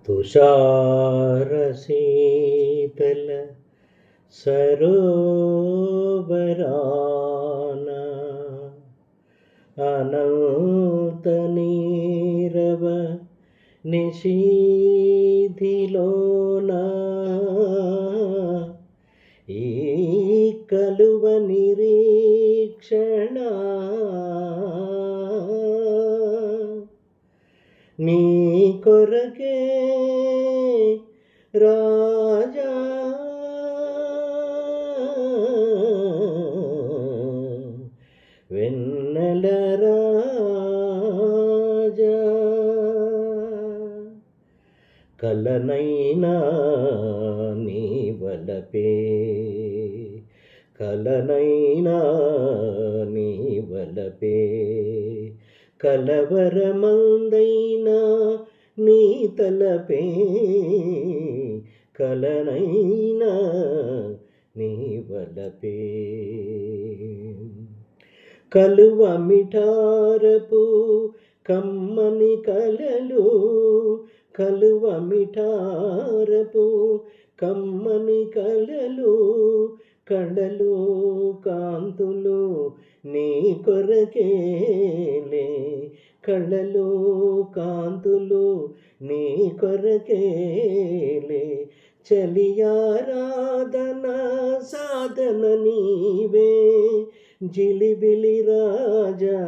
तुषारशीतल सरोवरान अनंतनीरव निशीधिलोन ఈ కలువ నిరీక్షణ నీ కొరకే రాజా వెన్నెల రాజా కలనైనా నీ వలపే కలనైనా నీ వలపే కలవరమందైనా నీ తలపే కలనైనా నీ వలపే కలువ మిఠారపు కమ్మని కలలు కలువ మిఠారపు కమ్మని కలలు కళలు కాంతులు నీ కొరకేలే కళలు కాంతులు నీ కొరకేలే చలియారాధన సాధన నీవే జిలిబిలి రాజా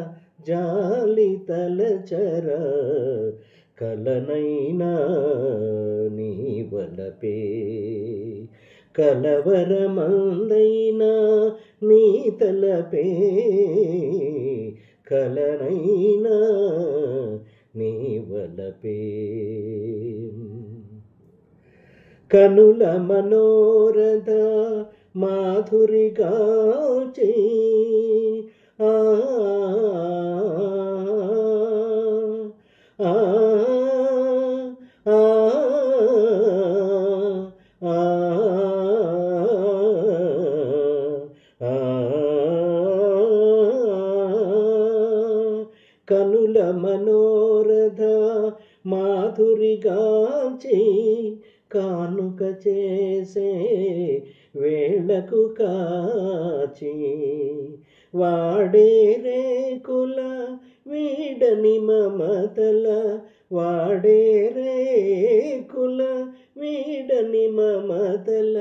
జాలి తలచర కలనైనా నీ వలపే కలవరమందైనా నీ తలపే కలనైనా నీ వలపే కనుల మనోరథ మాధురిగాచి ఆ ఆ ఆ కనుల మనోరథ మాధురిగాచి కానుక చేసే వేళకు కాచి వాడే రేకుల వీడని మమతల వాడే రేకుల వీడని మమతల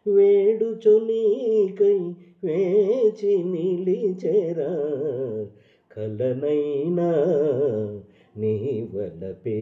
వేడుచునీకై వేచి నిలిచెరా కలనైనా నీ వలపే